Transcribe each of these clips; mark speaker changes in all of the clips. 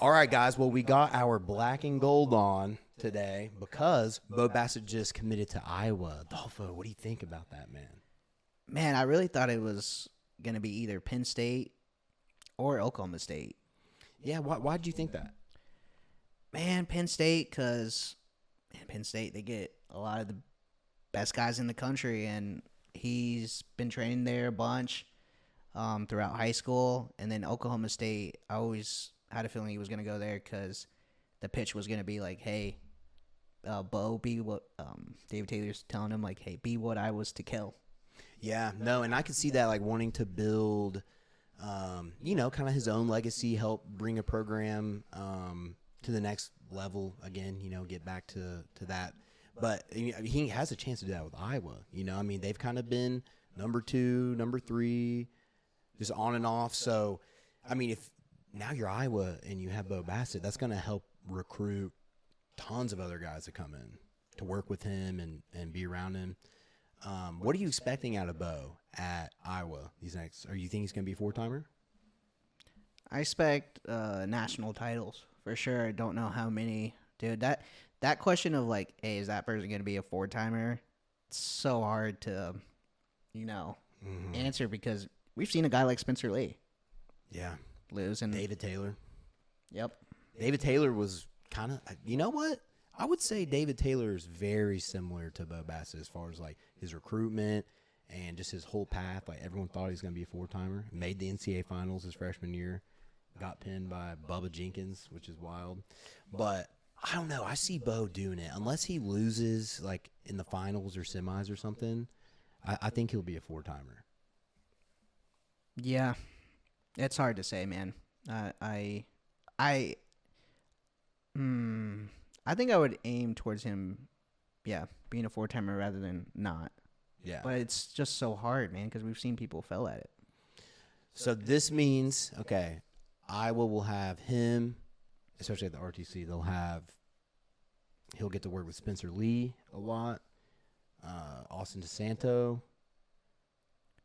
Speaker 1: All right, guys. Well, we got our black and gold on today because Bo Bassett just committed to Iowa. Adolfo, what do you think about that, man?
Speaker 2: Man, I really thought it was going to be either Penn State or Oklahoma State.
Speaker 1: Yeah, why did you think that?
Speaker 2: Man, Penn State, because Penn State, they get a lot of the best guys in the country, and he's been training there a bunch throughout high school. And then Oklahoma State, I always had a feeling he was going to go there because the pitch was going to be like, hey, Bo, be what David Taylor's telling him, like, hey, be what I was to kill.
Speaker 1: Yeah, no, and I could see that like wanting to build, kind of his own legacy, help bring a program to the next level again. Get back to that. But he has a chance to do that with Iowa. They've kind of been number 2, number 3, just on and off. So, if now you're Iowa and you have Bo Bassett, that's going to help recruit tons of other guys to come in to work with him and be around him. What are you expecting out of Bo at Iowa these next? Are you think he's going to be a 4-timer?
Speaker 2: I expect national titles for sure. I don't know how many, dude. That question of like, hey, is that person going to be a 4-timer? It's so hard to, answer because we've seen a guy like Spencer Lee.
Speaker 1: Yeah.
Speaker 2: Lose and
Speaker 1: David Taylor.
Speaker 2: Yep.
Speaker 1: David Taylor was kind of, you know what? I would say David Taylor is very similar to Bo Bassett as far as like his recruitment and just his whole path. Like everyone thought he was going to be a 4-timer. Made the NCAA finals his freshman year. Got pinned by Bubba Jenkins, which is wild. But I don't know. I see Bo doing it. Unless he loses like in the finals or semis or something, I think he'll be a 4-timer.
Speaker 2: Yeah. It's hard to say, man. I think I would aim towards him, being a 4-timer rather than not.
Speaker 1: Yeah.
Speaker 2: But it's just so hard, man, because we've seen people fail at it.
Speaker 1: So this means, okay, Iowa will have him, especially at the RTC. He'll get to work with Spencer Lee a lot, Austin DeSanto.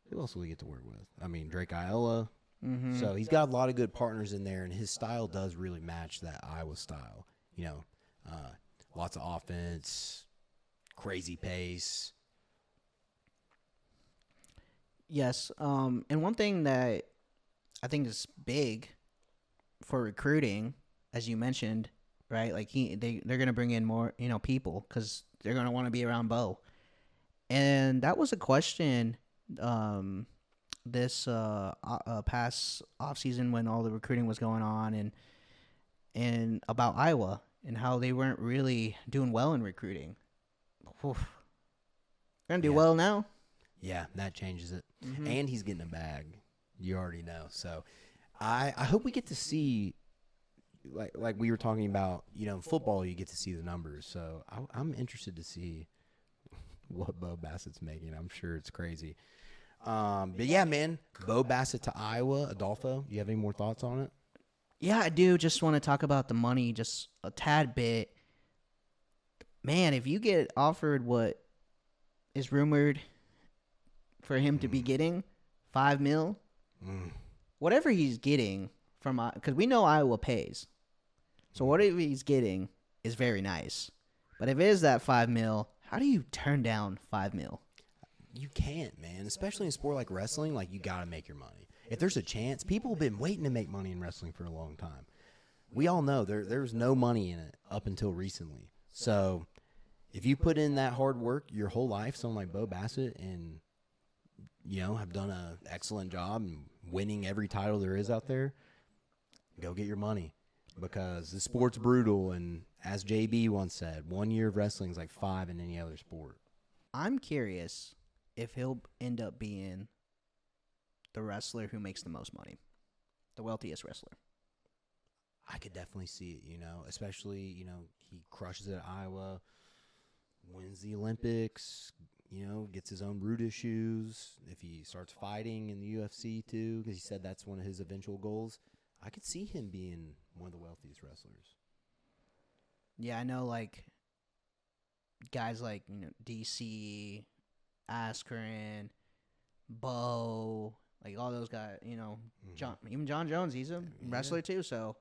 Speaker 1: Who else will he get to work with? Drake Iola.
Speaker 2: Mm-hmm.
Speaker 1: So he's got a lot of good partners in there, and his style does really match that Iowa style. Lots of offense, crazy pace.
Speaker 2: Yes. And one thing that I think is big for recruiting, as you mentioned, right? Like they're gonna bring in more, people because they're gonna want to be around Bo. And that was a question, this past off season when all the recruiting was going on, and about Iowa and how they weren't really doing well in recruiting. Oof. They're gonna do well now.
Speaker 1: Yeah, that changes it.
Speaker 2: Mm-hmm.
Speaker 1: And he's getting a bag. You already know. So I hope we get to see, like we were talking about, in football, you get to see the numbers. So I'm interested to see what Bo Bassett's making. I'm sure it's crazy. But yeah, man, Bo Bassett to Iowa. Adolfo, you have any more thoughts on it?
Speaker 2: Yeah, I do. Just want to talk about the money just a tad bit. Man, if you get offered what is rumored for him to be getting, $5 million, whatever he's getting from, because we know Iowa pays. So whatever he's getting is very nice. But if it is that $5 million, how do you turn down $5 million?
Speaker 1: You can't, man. Especially in a sport like wrestling, like you got to make your money. If there's a chance, people have been waiting to make money in wrestling for a long time. We all know there's no money in it up until recently. So if you put in that hard work your whole life, someone like Bo Bassett, and have done an excellent job and winning every title there is out there, go get your money because the sport's brutal. And as JB once said, 1 year of wrestling is like 5 in any other sport.
Speaker 2: I'm curious if he'll end up being the wrestler who makes the most money, the wealthiest wrestler.
Speaker 1: I could definitely see it, especially, he crushes it at Iowa, wins the Olympics, gets his own root issues. If he starts fighting in the UFC too, because he said that's one of his eventual goals, I could see him being one of the wealthiest wrestlers.
Speaker 2: Yeah, I know, like, guys like, DC, Askren, Bo, like all those guys, John, even John Jones, he's a wrestler too. So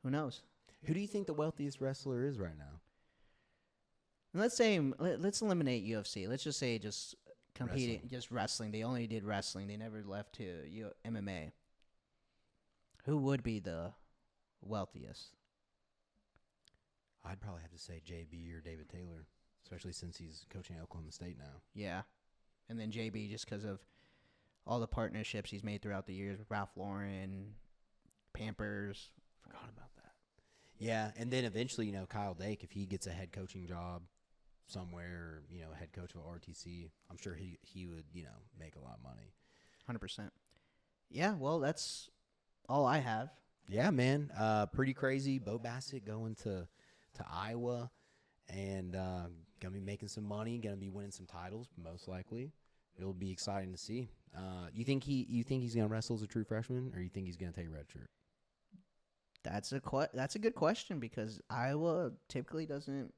Speaker 2: Who knows?
Speaker 1: Who do you think the wealthiest wrestler is right now?
Speaker 2: And let's say let's eliminate UFC. Let's just say just competing,
Speaker 1: Wrestling.
Speaker 2: just wrestling. They only did wrestling. They never left to MMA. Who would be the wealthiest?
Speaker 1: I'd probably have to say JB or David Taylor, especially since he's coaching at Oklahoma State now.
Speaker 2: Yeah, and then JB just because of all the partnerships he's made throughout the years with Ralph Lauren, Pampers.
Speaker 1: Forgot about that. Yeah, and then eventually, Kyle Dake, if he gets a head coaching job somewhere, head coach of RTC, I'm sure he would, make a lot of money.
Speaker 2: 100%. Yeah, well, that's all I have.
Speaker 1: Yeah, man. Pretty crazy. Bo Bassett going to Iowa and gonna be making some money, gonna be winning some titles, most likely. It'll be exciting to see. You think he's gonna wrestle as a true freshman, or you think he's gonna take a red shirt?
Speaker 2: That's a good question because Iowa typically doesn't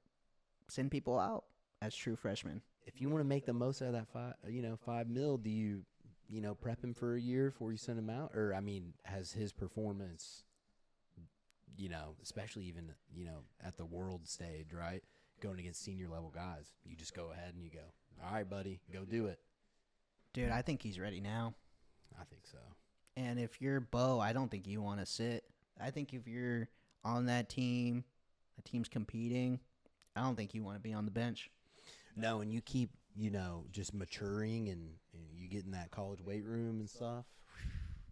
Speaker 2: send people out as true freshmen.
Speaker 1: If you want to make the most out of that $5 million, do you prep him for a year before you send him out? Or, has his performance, especially even, at the world stage, right, going against senior level guys, you just go ahead and you go, all right, buddy, go do it.
Speaker 2: Dude, I think he's ready now.
Speaker 1: I think so.
Speaker 2: And if you're Bo, I don't think you want to sit. I think if you're on that team, the team's competing, I don't think you want to be on the bench.
Speaker 1: No, and you keep, just maturing and you get in that college weight room and stuff.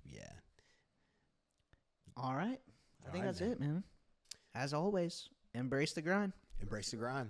Speaker 1: Yeah.
Speaker 2: All right. I think that's it, man. As always, embrace the grind.
Speaker 1: Embrace the grind.